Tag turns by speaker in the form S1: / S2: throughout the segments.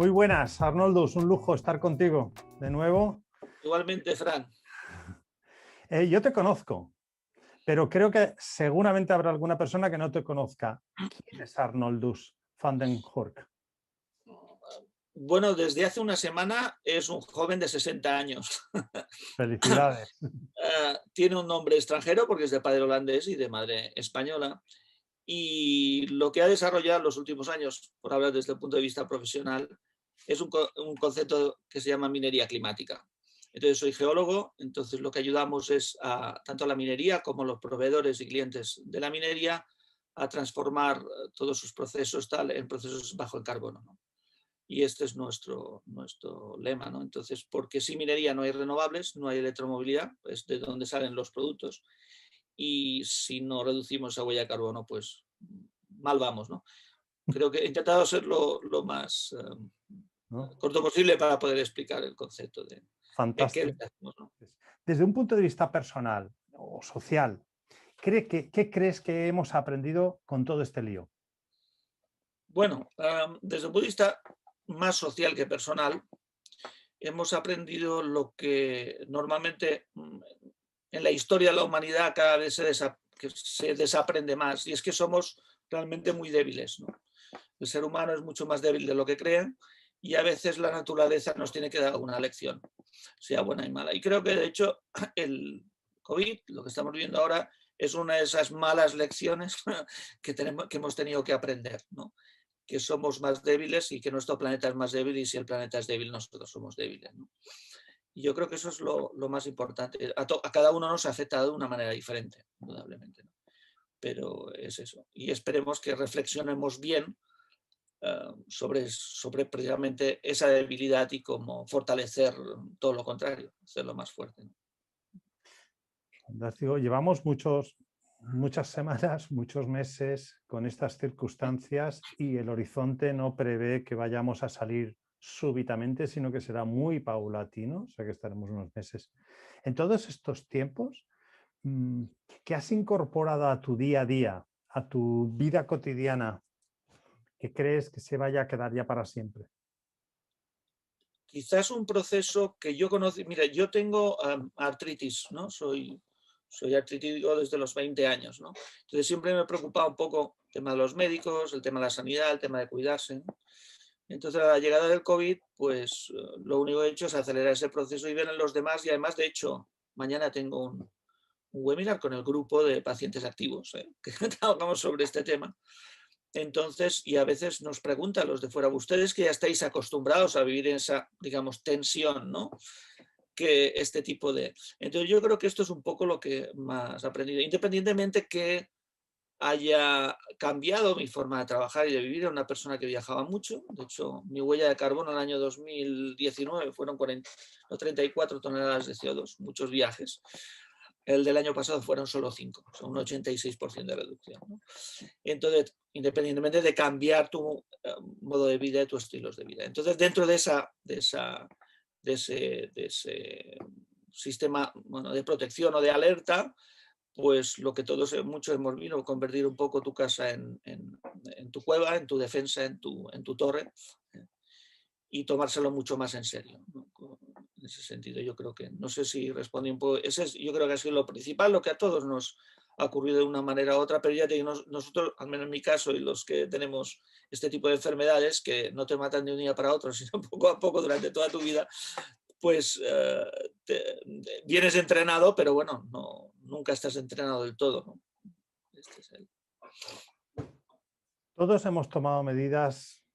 S1: Muy buenas, Arnoldus, un lujo estar contigo de nuevo.
S2: Igualmente, Fran.
S1: Yo te conozco, pero creo que seguramente habrá alguna persona que no te conozca. ¿Quién es Arnoldus van den Horck?
S2: Bueno, desde hace una semana es un joven de 60 años.
S1: Felicidades.
S2: Tiene un nombre extranjero porque es de padre holandés y de madre española. Y lo que ha desarrollado en los últimos años, por hablar desde el punto de vista profesional, es un concepto que se llama minería climática. Entonces soy geólogo, entonces lo que ayudamos es tanto a la minería como a los proveedores y clientes de la minería a transformar todos sus procesos en procesos bajo el carbono, ¿no? Y este es nuestro lema, ¿no? Entonces, porque sin minería no hay renovables, no hay electromovilidad, es de donde salen los productos, y si no reducimos esa huella de carbono, pues mal vamos, ¿no? Creo que he intentado ser lo más
S1: ¿No?
S2: corto posible para poder explicar el concepto de qué
S1: Fantástico.
S2: hacemos, ¿no?
S1: Desde un punto de vista personal o social, ¿qué crees que hemos aprendido con todo este lío?
S2: Bueno, desde un punto de vista más social que personal, hemos aprendido lo que normalmente en la historia de la humanidad cada vez se desaprende más, y es que somos realmente muy débiles, ¿no? El ser humano es mucho más débil de lo que creen, y a veces la naturaleza nos tiene que dar una lección, sea buena y mala. Y creo que de hecho el COVID, lo que estamos viendo ahora, es una de esas malas lecciones que hemos tenido que aprender, ¿no? Que somos más débiles y que nuestro planeta es más débil, y si el planeta es débil, nosotros somos débiles, ¿no? Y yo creo que eso es lo más importante. A cada uno nos ha afectado de una manera diferente, indudablemente, ¿no? Pero es eso. Y esperemos que reflexionemos bien sobre precisamente esa debilidad y cómo fortalecer todo lo contrario, hacerlo más fuerte, ¿no?
S1: Fantástico. Llevamos muchas semanas, muchos meses con estas circunstancias y el horizonte no prevé que vayamos a salir súbitamente, sino que será muy paulatino, o sea que estaremos unos meses. En todos estos tiempos, ¿qué has incorporado a tu día a día, a tu vida cotidiana, que crees que se vaya a quedar ya para siempre?
S2: Quizás un proceso que yo conozco, mira, yo tengo artritis, ¿no? Soy artrítico desde los 20 años, ¿no? Entonces siempre me he preocupado un poco el tema de los médicos, el tema de la sanidad, el tema de cuidarse, ¿no? Entonces, a la llegada del COVID, pues lo único que he hecho es acelerar ese proceso y ver en los demás, y además, de hecho, mañana tengo un webinar con el grupo de pacientes activos, que trabajamos sobre este tema. Entonces, y a veces nos preguntan los de fuera, ustedes que ya estáis acostumbrados a vivir en esa, digamos, tensión, ¿no? Que este tipo de... Entonces yo creo que esto es un poco lo que más he aprendido. Independientemente que haya cambiado mi forma de trabajar y de vivir, era una persona que viajaba mucho. De hecho, mi huella de carbono en el año 2019 fueron 34 toneladas de CO2, muchos viajes. El del año pasado fueron solo 5, son un 86% de reducción, ¿no? Entonces, independientemente de cambiar tu modo de vida y tus estilos de vida. Entonces, dentro de ese sistema, bueno, de protección o de alerta, pues lo que todos muchos hemos visto, convertir un poco tu casa en tu cueva, en tu defensa, en tu torre, y tomárselo mucho más en serio, ¿no? En ese sentido, yo creo que, no sé si respondí un poco, yo creo que ha sido lo principal, lo que a todos nos ha ocurrido de una manera u otra, pero ya te digo, nosotros, al menos en mi caso y los que tenemos este tipo de enfermedades que no te matan de un día para otro, sino poco a poco durante toda tu vida, pues vienes entrenado, pero bueno, nunca estás entrenado del todo, ¿no? Este es
S1: Todos hemos tomado medidas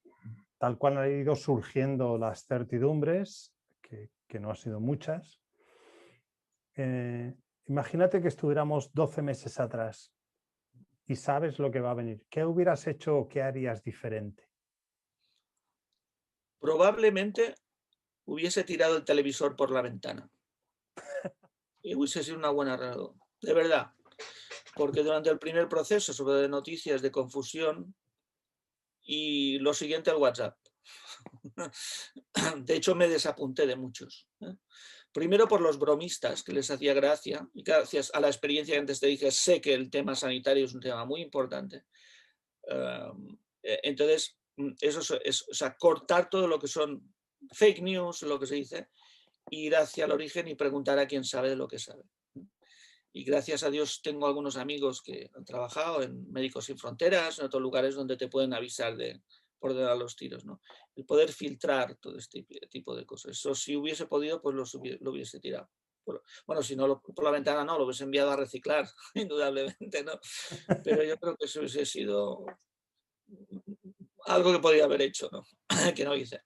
S1: tal cual han ido surgiendo las certidumbres, que no han sido muchas. Imagínate que estuviéramos 12 meses atrás y sabes lo que va a venir. ¿Qué hubieras hecho o qué harías diferente?
S2: Probablemente hubiese tirado el televisor por la ventana y hubiese sido una buena razón, de verdad, porque durante el primer proceso sobre noticias de confusión, y lo siguiente al WhatsApp. De hecho, me desapunté de muchos. Primero por los bromistas, que les hacía gracia, y gracias a la experiencia que antes te dije, sé que el tema sanitario es un tema muy importante. Entonces, o sea, cortar todo lo que son fake news, lo que se dice, ir hacia el origen y preguntar a quien sabe de lo que sabe. Y gracias a Dios tengo algunos amigos que han trabajado en Médicos Sin Fronteras, en otros lugares donde te pueden avisar de por dónde van los tiros, ¿no? El poder filtrar todo este tipo de cosas. Eso si hubiese podido, pues lo hubiese tirado. Bueno, si no por la ventana no, lo hubiese enviado a reciclar, indudablemente, ¿no? Pero yo creo que eso hubiese sido algo que podía haber hecho, ¿no? Que no hice.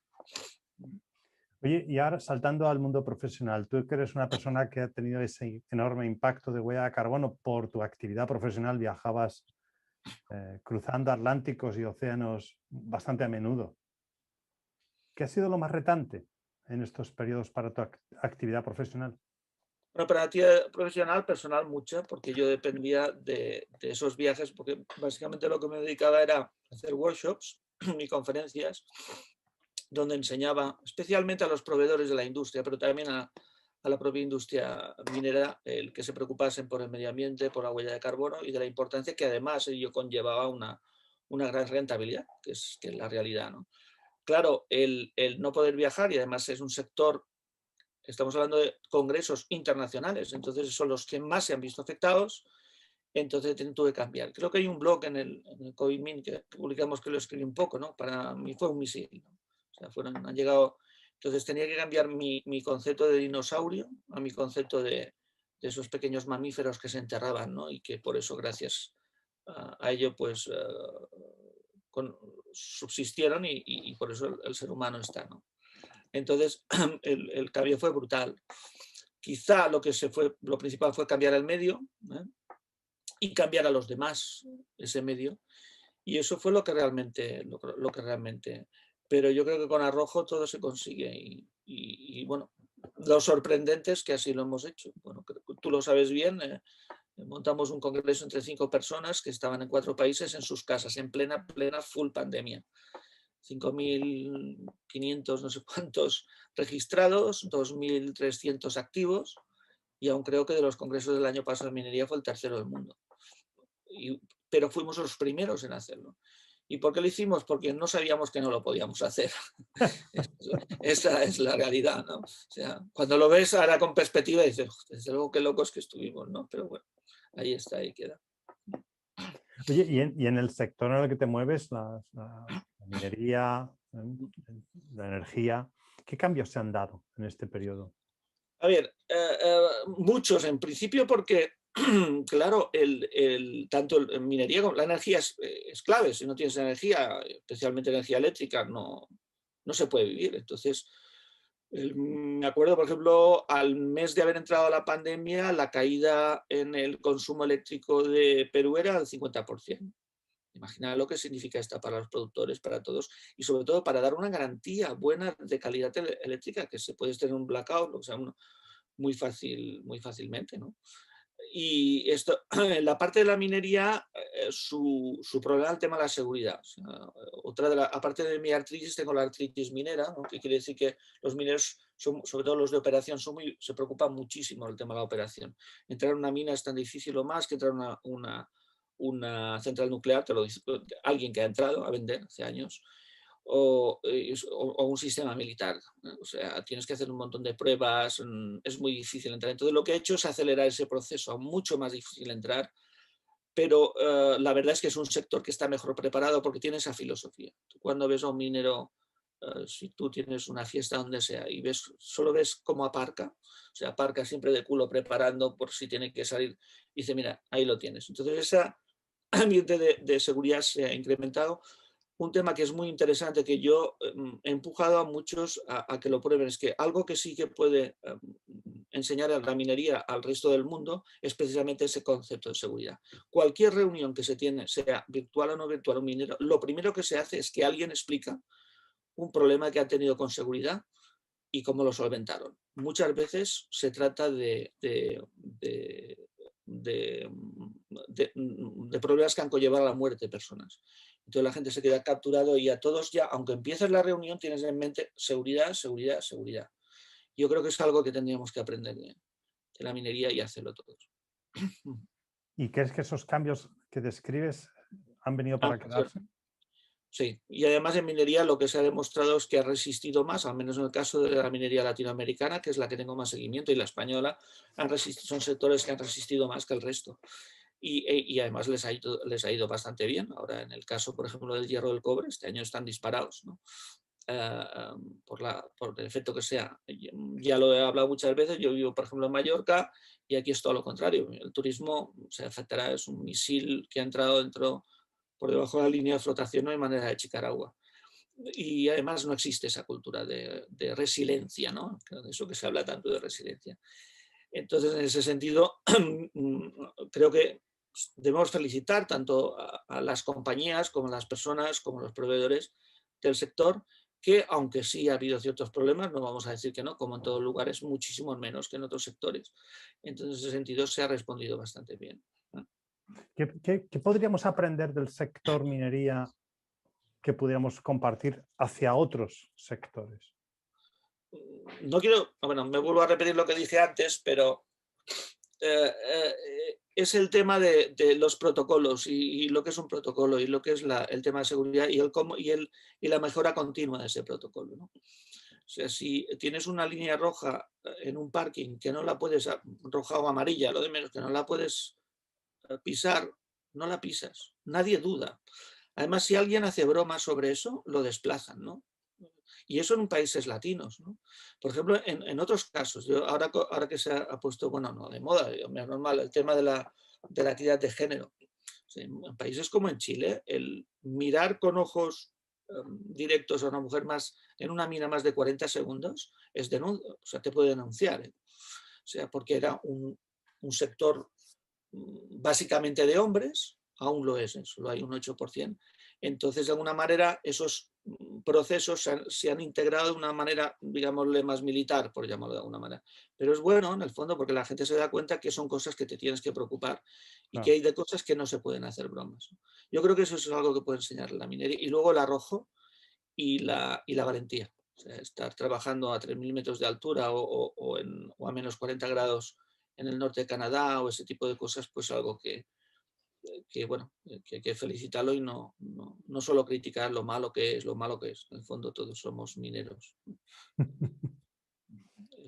S1: Oye, y ahora saltando al mundo profesional, tú que eres una persona que ha tenido ese enorme impacto de huella de carbono por tu actividad profesional, viajabas cruzando Atlánticos y océanos bastante a menudo. ¿Qué ha sido lo más retante en estos periodos para tu actividad profesional?
S2: Bueno, para la actividad profesional, personal, mucha, porque yo dependía de esos viajes, porque básicamente lo que me dedicaba era hacer workshops y conferencias donde enseñaba especialmente a los proveedores de la industria, pero también a la propia industria minera, el que se preocupasen por el medio ambiente, por la huella de carbono y de la importancia que además ello conllevaba una gran rentabilidad, que es la realidad, ¿no? Claro, el no poder viajar, y además es un sector, estamos hablando de congresos internacionales, entonces son los que más se han visto afectados, entonces tuve que cambiar. Creo que hay un blog en el COVID-Min que publicamos, que lo escribí un poco, ¿no? Para mí fue un misil, ¿no? O sea, han llegado, entonces tenía que cambiar mi concepto de dinosaurio a mi concepto de esos pequeños mamíferos que se enterraban, ¿no? Y que por eso, gracias a ello, pues subsistieron y por eso el ser humano está, ¿no? Entonces, el cambio fue brutal. Quizá lo principal fue cambiar el medio, ¿eh? Y cambiar a los demás ese medio. Y eso fue lo que realmente, pero yo creo que con arrojo todo se consigue y bueno, lo sorprendente es que así lo hemos hecho. Bueno, tú lo sabes bien, montamos un congreso entre 5 personas que estaban en 4 países en sus casas, en plena full pandemia. 5.500 no sé cuántos registrados, 2.300 activos, y aún creo que de los congresos del año pasado de minería fue el tercero del mundo. Pero fuimos los primeros en hacerlo. ¿Y por qué lo hicimos? Porque no sabíamos que no lo podíamos hacer. Esa es la realidad, ¿no? O sea, cuando lo ves ahora con perspectiva dices, desde luego qué locos que estuvimos, ¿no? Pero bueno, ahí está, ahí queda.
S1: Oye, y en el sector en el que te mueves, la minería, la energía, ¿qué cambios se han dado en este periodo?
S2: A ver, muchos en principio porque, claro, tanto en minería como la energía es clave. Si no tienes energía, especialmente energía eléctrica, no se puede vivir. Entonces, me acuerdo, por ejemplo, al mes de haber entrado a la pandemia, la caída en el consumo eléctrico de Perú era del 50%. Imagina lo que significa esto para los productores, para todos, y sobre todo para dar una garantía buena de calidad eléctrica, que se puede tener un blackout, o sea, muy fácilmente, ¿no? Y esto, en la parte de la minería, su problema es el tema de la seguridad. O sea, aparte de mi artritis, tengo la artritis minera, ¿no? Que quiere decir que los mineros, sobre todo los de operación, se preocupan muchísimo del tema de la operación. Entrar en una mina es tan difícil o más que entrar en una central nuclear, te lo dice alguien que ha entrado a vender hace años, o un sistema militar. O sea, tienes que hacer un montón de pruebas, es muy difícil entrar. Entonces, lo que he hecho es acelerar ese proceso, mucho más difícil entrar, pero la verdad es que es un sector que está mejor preparado porque tiene esa filosofía. Tú cuando ves a un minero, si tú tienes una fiesta donde sea y solo ves cómo aparca, o sea, aparca siempre de culo preparando por si tiene que salir, y dice, mira, ahí lo tienes. Entonces, ese ambiente de seguridad se ha incrementado. Un tema que es muy interesante, que yo he empujado a muchos a que lo prueben, es que algo que sí que puede enseñar a la minería al resto del mundo es precisamente ese concepto de seguridad. Cualquier reunión que se tiene, sea virtual o no virtual, un minero, lo primero que se hace es que alguien explica un problema que ha tenido con seguridad y cómo lo solventaron. Muchas veces se trata de problemas que han conllevado a la muerte de personas. Entonces la gente se queda capturado y a todos ya, aunque empieces la reunión, tienes en mente seguridad, seguridad, seguridad. Yo creo que es algo que tendríamos que aprender de la minería y hacerlo todos.
S1: ¿Y crees que esos cambios que describes han venido para quedarse?
S2: Sí, y además en minería lo que se ha demostrado es que ha resistido más, al menos en el caso de la minería latinoamericana, que es la que tengo más seguimiento, y la española, son sectores que han resistido más que el resto. Y además les ha ido bastante bien. Ahora, en el caso, por ejemplo, del hierro del cobre, este año están disparados, ¿no? Por el efecto que sea. Ya lo he hablado muchas veces, yo vivo, por ejemplo, en Mallorca, y aquí es todo lo contrario. El turismo se afectará, es un misil que ha entrado dentro, por debajo de la línea de flotación, no hay manera de achicar agua. Y además no existe esa cultura de resiliencia, ¿no? Eso que se habla tanto de resiliencia. Entonces, en ese sentido, creo que debemos felicitar tanto a las compañías como a las personas, como a los proveedores del sector, que aunque sí ha habido ciertos problemas, no vamos a decir que no, como en todos lugares, muchísimo menos que en otros sectores. Entonces, en ese sentido, se ha respondido bastante bien.
S1: ¿Qué podríamos aprender del sector minería que pudiéramos compartir hacia otros sectores?
S2: No quiero, bueno, me vuelvo a repetir lo que dije antes, pero es el tema de los protocolos y lo que es un protocolo y lo que es el tema de seguridad y la mejora continua de ese protocolo, ¿no? O sea, si tienes una línea roja en un parking que no la puedes, roja o amarilla, lo de menos, que no la puedes pisar, no la pisas. Nadie duda. Además, si alguien hace broma sobre eso, lo desplazan, ¿no? Y eso en países latinos, ¿no? Por ejemplo, en otros casos, ahora que se ha puesto, bueno, no de moda, es normal, el tema de la equidad de género. En países como en Chile, el mirar con ojos directos a una mujer más en una mina más de 40 segundos es o sea, te puede denunciar. O sea, porque era un sector básicamente de hombres, aún lo es, solo hay un 8%. Entonces, de alguna manera, esos procesos se han integrado de una manera, digámosle, más militar, por llamarlo de alguna manera. Pero es bueno, en el fondo, porque la gente se da cuenta que son cosas que te tienes que preocupar y que hay de cosas que no se pueden hacer bromas. Yo creo que eso es algo que puede enseñar la minería. Y luego el arrojo y la valentía. O sea, estar trabajando a 3.000 metros de altura o a menos 40 grados en el norte de Canadá o ese tipo de cosas, pues algo bueno, que hay que felicitarlo y no solo criticar lo malo que es, En el fondo todos somos mineros.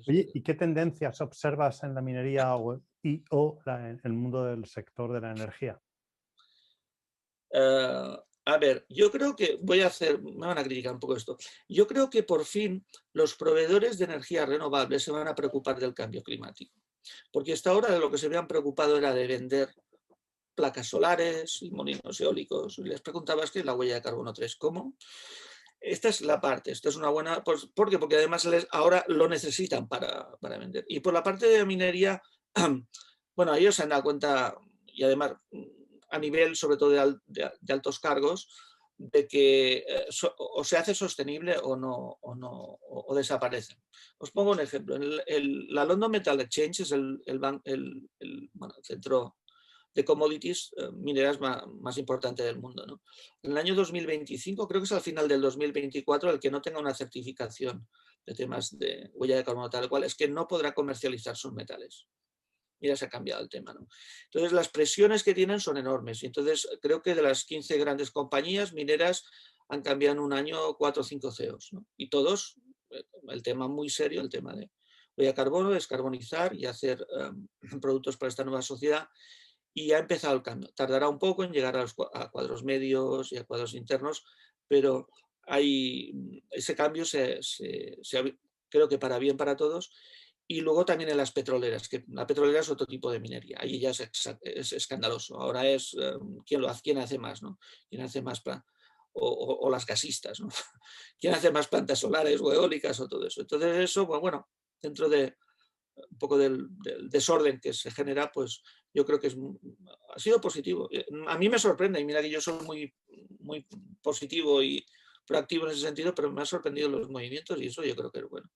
S1: Oye, ¿y qué tendencias observas en la minería en el mundo del sector de la energía?
S2: A ver, yo creo que me van a criticar un poco esto. Yo creo que por fin los proveedores de energía renovable se van a preocupar del cambio climático. Porque hasta ahora de lo que se habían preocupado era de vender placas solares y molinos eólicos. Y les preguntabas qué es la huella de carbono 3, ¿cómo? Esta es la parte, esta es una buena, pues, porque además ahora lo necesitan para vender. Y por la parte de minería, bueno, ellos se han dado cuenta, y además a nivel sobre todo de altos cargos, de que o se hace sostenible o desaparece. Os pongo un ejemplo. La London Metal Exchange es el centro de commodities mineras más importante del mundo, ¿no? En el año 2025, creo que es al final del 2024, el que no tenga una certificación de temas de huella de carbono tal cual, es que no podrá comercializar sus metales. Mira, se ha cambiado el tema, ¿no? Entonces, las presiones que tienen son enormes. Y entonces, creo que de las 15 grandes compañías mineras han cambiado en un año 4 o 5 CEOs, ¿no? Y todos, el tema muy serio, el tema de huella de carbono, descarbonizar y hacer productos para esta nueva sociedad. Y ha empezado el cambio. Tardará un poco en llegar a cuadros medios y a cuadros internos, pero ese cambio creo que para bien para todos. Y luego también en las petroleras, que la petrolera es otro tipo de minería. Ahí ya es escandaloso. Ahora es quién hace más, ¿no? ¿Quién hace más o las gasistas, ¿no? ¿Quién hace más plantas solares o eólicas o todo eso? Entonces eso, pues bueno, dentro de un poco del desorden que se genera, pues yo creo que ha sido positivo. A mí me sorprende, y mira que yo soy muy positivo y proactivo en ese sentido, pero me han sorprendido los movimientos y eso yo creo que es bueno.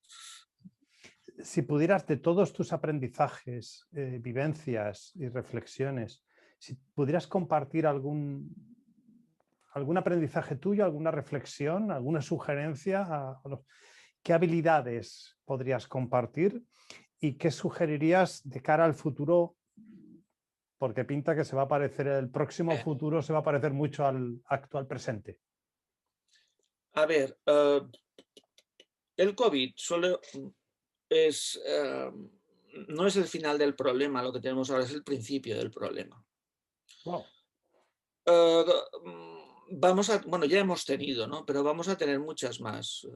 S1: Si pudieras, de todos tus aprendizajes, vivencias y reflexiones, si pudieras compartir algún aprendizaje tuyo, alguna reflexión, alguna sugerencia, ¿qué habilidades podrías compartir y qué sugerirías de cara al futuro? Porque pinta que se va a parecer, el próximo futuro se va a parecer mucho al actual presente.
S2: A ver, el COVID solo es, no es el final del problema, lo que tenemos ahora es el principio del problema.
S1: Wow.
S2: Eh, bueno, ya hemos tenido, ¿no? Pero vamos a tener muchas más.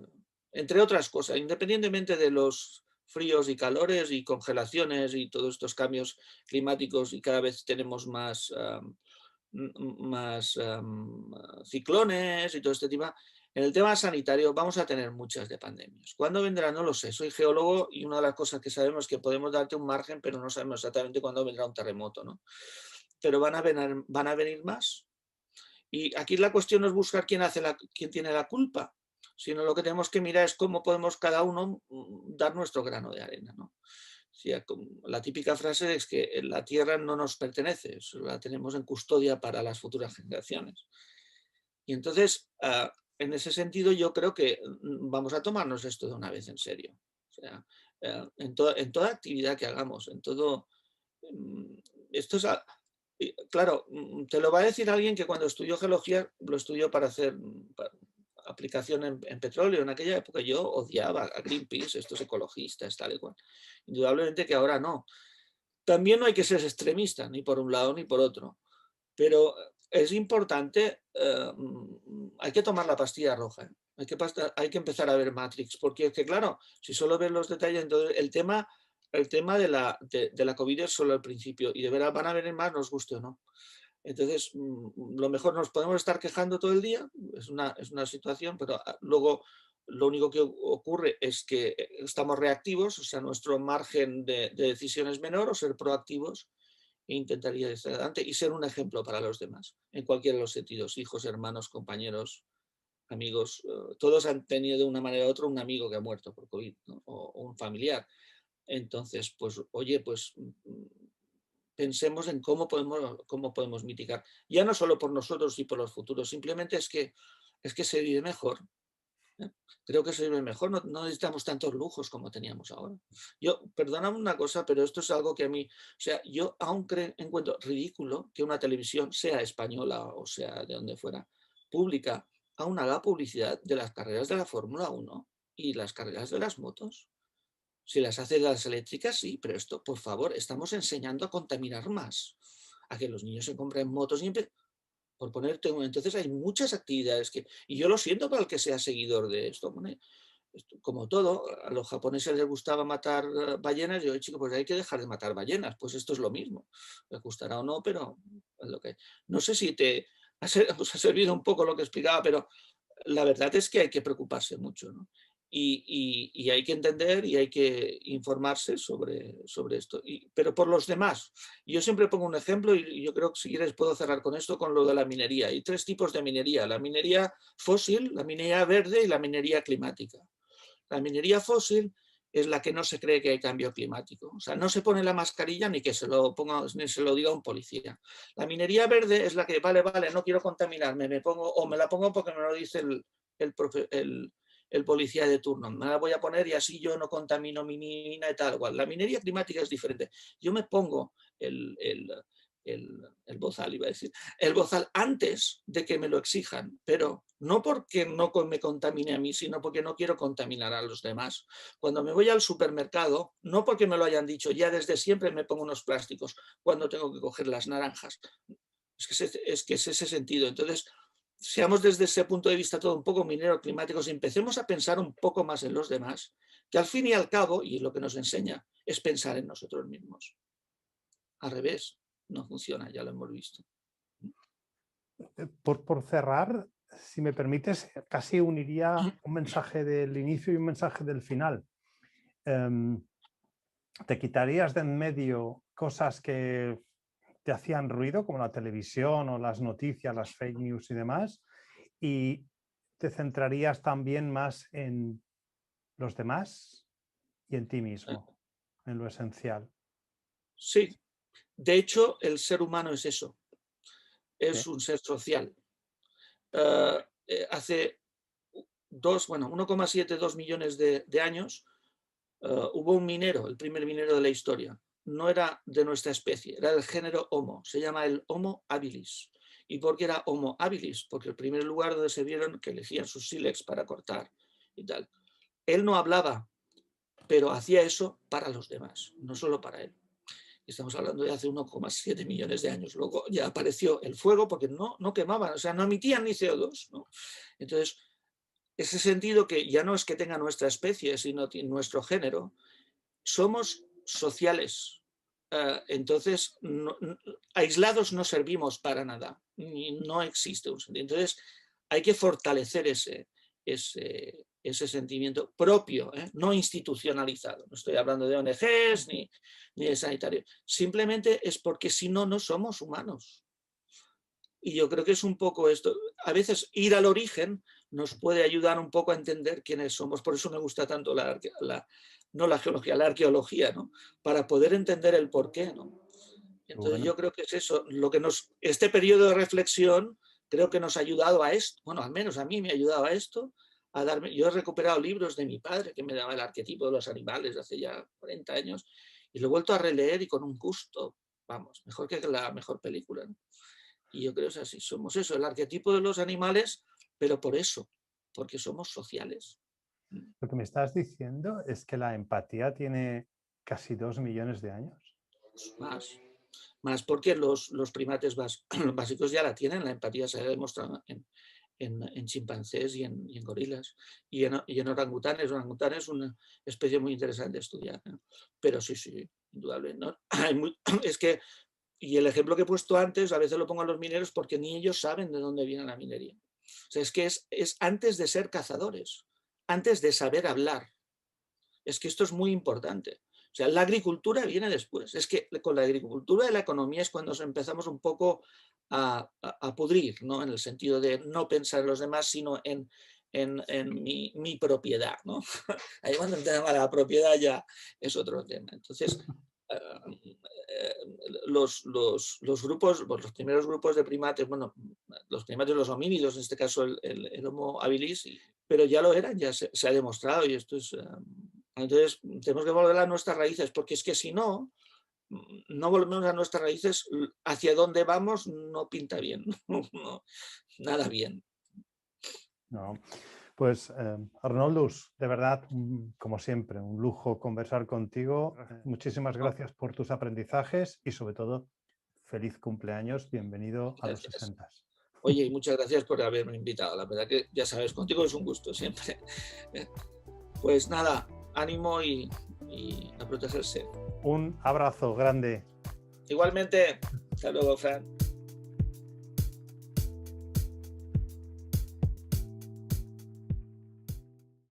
S2: Entre otras cosas, independientemente de los fríos y calores y congelaciones y todos estos cambios climáticos y cada vez tenemos más, más ciclones y todo este tema. En el tema sanitario vamos a tener muchas de pandemias. ¿Cuándo vendrá? No lo sé. Soy geólogo y una de las cosas que sabemos es que podemos darte un margen, pero no sabemos exactamente cuándo vendrá un terremoto, ¿no? Pero van a venir más. Y aquí la cuestión no es buscar quién tiene la culpa, sino lo que tenemos que mirar es cómo podemos cada uno dar nuestro grano de arena, ¿no? La típica frase es que la tierra no nos pertenece, la tenemos en custodia para las futuras generaciones. Y entonces, en ese sentido, yo creo que vamos a tomarnos esto de una vez en serio. O sea, en toda actividad que hagamos, en todo... Esto es... Claro, te lo va a decir alguien que cuando estudió geología lo estudió para hacer aplicación en petróleo. En aquella época yo odiaba a Greenpeace, estos ecologistas, tal y cual. Indudablemente que ahora no. También no hay que ser extremista, ni por un lado ni por otro. Pero es importante, hay que tomar la pastilla roja. Hay que empezar a ver Matrix, porque es que, claro, si solo ves los detalles, entonces el tema de la COVID es solo el principio y de verdad van a venir más, nos guste o no. Entonces, lo mejor nos podemos estar quejando todo el día, es una situación, pero luego lo único que ocurre es que estamos reactivos, o sea, nuestro margen de decisión es menor, o ser proactivos e intentaría estar adelante y ser un ejemplo para los demás, en cualquiera de los sentidos, hijos, hermanos, compañeros, amigos, todos han tenido de una manera u otra un amigo que ha muerto por COVID, ¿no? O un familiar. Entonces, pues, oye, pues pensemos en cómo podemos mitigar, ya no solo por nosotros y por los futuros, simplemente es que se vive mejor. Creo que se vive mejor, no necesitamos tantos lujos como teníamos ahora. Yo, perdóname una cosa, pero esto es algo que a mí, o sea, yo aún encuentro ridículo que una televisión, sea española o sea de donde fuera, pública, aún haga publicidad de las carreras de la Fórmula 1 y las carreras de las motos. Si las hace las eléctricas, sí, pero esto, por favor, estamos enseñando a contaminar más, a que los niños se compren motos y por ponerte entonces hay muchas actividades y yo lo siento para el que sea seguidor de esto, como todo, a los japoneses les gustaba matar ballenas, y yo, chico, pues hay que dejar de matar ballenas, pues esto es lo mismo, les gustará o no, pero es lo que... No sé si te ha servido un poco lo que explicaba, pero la verdad es que hay que preocuparse mucho, ¿no? Y hay que entender y hay que informarse sobre esto, pero por los demás. Yo siempre pongo un ejemplo y yo creo que si quieres puedo cerrar con esto, con lo de la minería. Hay tres tipos de minería: la minería fósil, la minería verde y la minería climática. La minería fósil es la que no se cree que hay cambio climático. O sea, no se pone la mascarilla ni que se lo ponga, ni se lo diga un policía. La minería verde es la que, vale, no quiero contaminarme, me pongo, o me la pongo porque me lo dice el policía de turno. Me la voy a poner y así yo no contamino mi mina y tal cual. La minería climática es diferente. Yo me pongo el bozal, iba a decir, el bozal antes de que me lo exijan, pero no porque no me contamine a mí, sino porque no quiero contaminar a los demás. Cuando me voy al supermercado, no porque me lo hayan dicho, ya desde siempre me pongo unos plásticos cuando tengo que coger las naranjas. Es que es ese sentido. Entonces, seamos desde ese punto de vista todo un poco minero climáticos y empecemos a pensar un poco más en los demás, que al fin y al cabo, y lo que nos enseña, es pensar en nosotros mismos. Al revés, no funciona, ya lo hemos visto.
S1: Por cerrar, si me permites, casi uniría un mensaje del inicio y un mensaje del final. ¿Te quitarías de en medio cosas que te hacían ruido, como la televisión o las noticias, las fake news y demás? ¿Y te centrarías también más en los demás y en ti mismo, en lo esencial?
S2: Sí, de hecho, el ser humano es eso, es
S1: Sí.
S2: un ser social. Hace 1,72 millones de años hubo un minero, el primer minero de la historia. No era de nuestra especie, era del género Homo, se llama el Homo habilis. ¿Y por qué era Homo habilis? Porque el primer lugar donde se vieron que elegían sus sílex para cortar y tal. Él no hablaba, pero hacía eso para los demás, no solo para él. Estamos hablando de hace 1,7 millones de años. Luego ya apareció el fuego porque no quemaban, o sea, no emitían ni CO2, ¿no? Entonces, ese sentido que ya no es que tenga nuestra especie, sino nuestro género, somos sociales. Entonces, aislados no servimos para nada, no existe un sentido. Entonces, hay que fortalecer ese sentimiento propio, no institucionalizado. No estoy hablando de ONGs ni de sanitarios. Simplemente es porque si no, no somos humanos. Y yo creo que es un poco esto. A veces ir al origen nos puede ayudar un poco a entender quiénes somos. Por eso me gusta tanto no la geología, la arqueología, ¿no? Para poder entender el porqué, ¿no? Entonces
S1: Bueno.
S2: yo creo que es eso. Este periodo de reflexión creo que nos ha ayudado a esto. Bueno, al menos a mí me ha ayudado a esto. Yo he recuperado libros de mi padre que me daba el arquetipo de los animales hace ya 40 años y lo he vuelto a releer y con un gusto, vamos, mejor que la mejor película, ¿no? Y yo creo que es así, somos eso, el arquetipo de los animales, pero por eso, porque somos sociales.
S1: Lo que me estás diciendo es que la empatía tiene casi 2 millones de años.
S2: Más porque los primates básicos ya la tienen, la empatía se ha demostrado en chimpancés y en gorilas y en orangutanes. Orangutanes es una especie muy interesante de estudiar, ¿no? Pero sí, indudable, ¿no? Es que, y el ejemplo que he puesto antes, a veces lo pongo a los mineros porque ni ellos saben de dónde viene la minería. O sea, es que es antes de ser cazadores, antes de saber hablar. Es que esto es muy importante. O sea, la agricultura viene después. Es que con la agricultura y la economía es cuando empezamos un poco a pudrir, ¿no? En el sentido de no pensar en los demás, sino en mi propiedad, ¿no? Ahí cuando el tema de la propiedad ya es otro tema. Entonces, los grupos, pues los primeros grupos de primates, bueno, los primates, los homínidos, en este caso el Homo habilis, pero ya lo eran, ya se ha demostrado y esto es... Entonces, tenemos que volver a nuestras raíces, porque es que si no volvemos a nuestras raíces, hacia dónde vamos no pinta bien, no, nada bien.
S1: No. Pues Arnoldus, de verdad, como siempre, un lujo conversar contigo. Muchísimas gracias por tus aprendizajes y sobre todo, feliz cumpleaños, bienvenido a los 60.
S2: Oye, y muchas gracias por haberme invitado. La verdad que ya sabes, contigo es un gusto siempre. Pues nada, ánimo y a protegerse.
S1: Un abrazo grande.
S2: Igualmente, hasta luego, Fran.